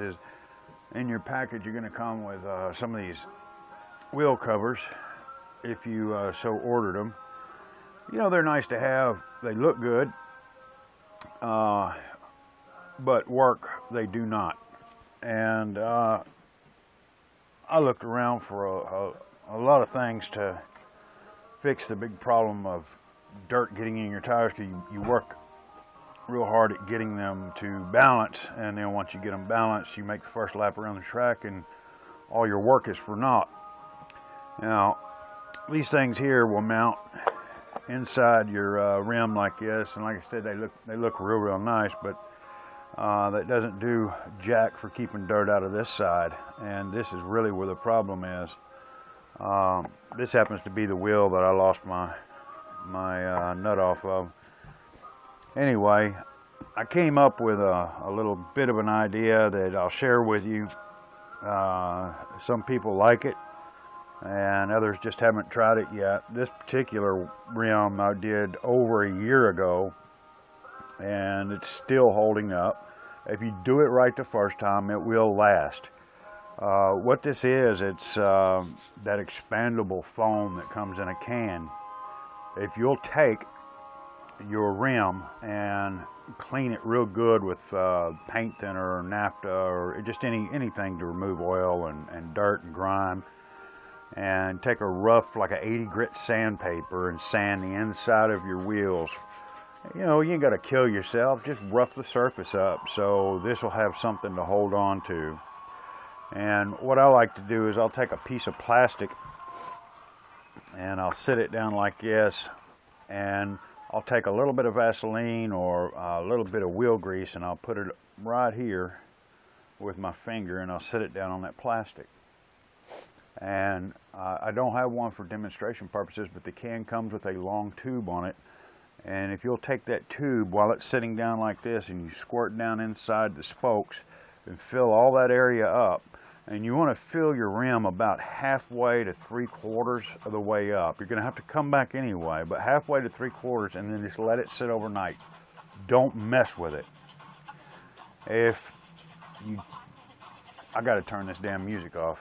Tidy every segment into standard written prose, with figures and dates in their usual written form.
is in your package you're going to come with some of these wheel covers if you so ordered them. You know, they're nice to have, they look good, but work they do not. And I looked around for a lot of things to fix the big problem of dirt getting in your tires, because you work real hard at getting them to balance, and then once you get them balanced, you make the first lap around the track and all your work is for naught. Now these things here will mount inside your rim like this, and like I said, they look real nice, but that doesn't do jack for keeping dirt out of this side, and this is really where the problem is. This happens to be the wheel that I lost my nut off of. Anyway, I came up with a little bit of an idea that I'll share with you. Some people like it, and others just haven't tried it yet. This particular rim I did over a year ago, and it's still holding up. If you do it right the first time, it will last. What this is, it's that expandable foam that comes in a can. If you'll take your rim and clean it real good with paint thinner or naphtha or just anything to remove oil and dirt and grime, and take a rough, like a 80 grit sandpaper, and sand the inside of your wheels. You know, you ain't got to kill yourself, just rough the surface up so this will have something to hold on to. And what I like to do is I'll take a piece of plastic and I'll sit it down like this, and I'll take a little bit of Vaseline or a little bit of wheel grease, and I'll put it right here with my finger, and I'll sit it down on that plastic. And I don't have one for demonstration purposes, but the can comes with a long tube on it. And if you'll take that tube while it's sitting down like this, and you squirt down inside the spokes and fill all that area up, and you want to fill your rim about halfway to 3/4 of the way up. You're going to have to come back anyway, but halfway to 3/4, and then just let it sit overnight. Don't mess with it. I got to turn this damn music off.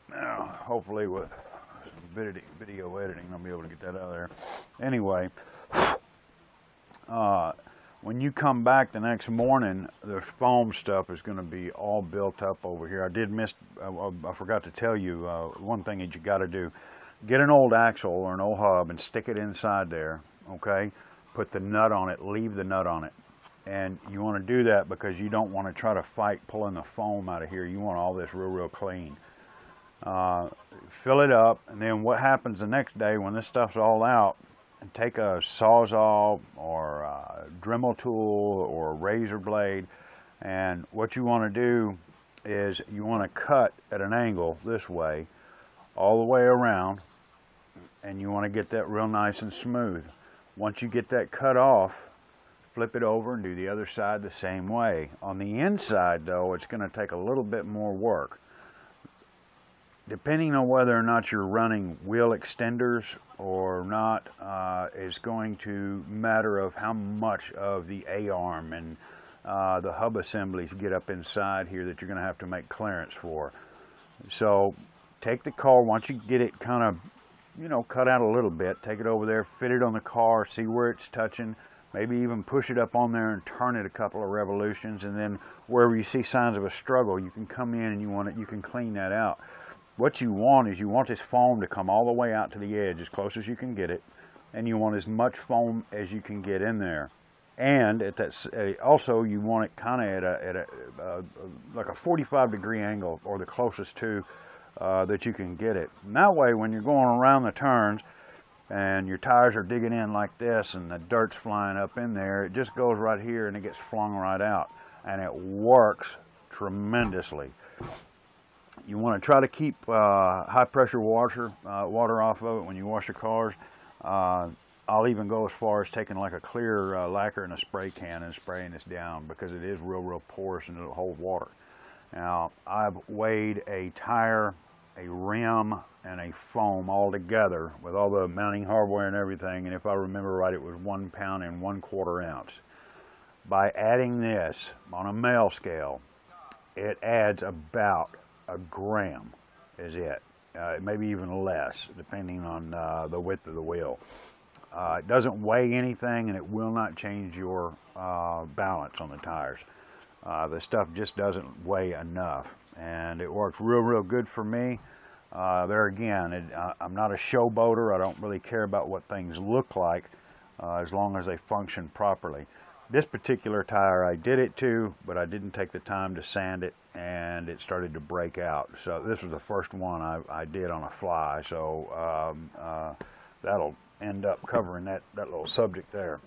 Now, hopefully with video editing, I'll be able to get that out of there. Anyway, when you come back the next morning, the foam stuff is going to be all built up over here. I forgot to tell you one thing that you got to do. Get an old axle or an old hub and stick it inside there, okay? Put the nut on it, leave the nut on it. And you want to do that because you don't want to try to fight pulling the foam out of here. You want all this real clean. Fill it up, and then what happens the next day when this stuff's all out, and take a Sawzall or a Dremel tool or a razor blade, and what you want to do is you want to cut at an angle this way all the way around, and you want to get that real nice and smooth. Once you get that cut off, flip it over and do the other side the same way. On the inside though, it's going to take a little bit more work. Depending on whether or not you're running wheel extenders or not is going to matter of how much of the A-arm and the hub assemblies get up inside here that you're going to have to make clearance for. So take the car, once you get it kind of, you know, cut out a little bit, take it over there, fit it on the car, see where it's touching, maybe even push it up on there and turn it a couple of revolutions, and then wherever you see signs of a struggle, you can come in and you can clean that out. What you want is you want this foam to come all the way out to the edge as close as you can get it, and you want as much foam as you can get in there. And at that, also you want it kind of at a like a 45-degree angle, or the closest to that you can get it. And that way, when you're going around the turns and your tires are digging in like this and the dirt's flying up in there, it just goes right here and it gets flung right out, and it works tremendously. You want to try to keep high pressure water off of it when you wash your cars. I'll even go as far as taking like a clear lacquer in a spray can and spraying this down, because it is real porous and it'll hold water. Now, I've weighed a tire a rim and a foam all together with all the mounting hardware and everything, and if I remember right, it was 1 pound and 1/4 ounce. By adding this on a male scale, it adds about a gram, is it. Maybe even less, depending on the width of the wheel. It doesn't weigh anything, and it will not change your balance on the tires. The stuff just doesn't weigh enough, and it works real good for me. There again, I'm not a showboater. I don't really care about what things look like as long as they function properly. This particular tire I did it to, but I didn't take the time to sand it, and it started to break out. So this was the first one I did on a fly, so that'll end up covering that little subject there.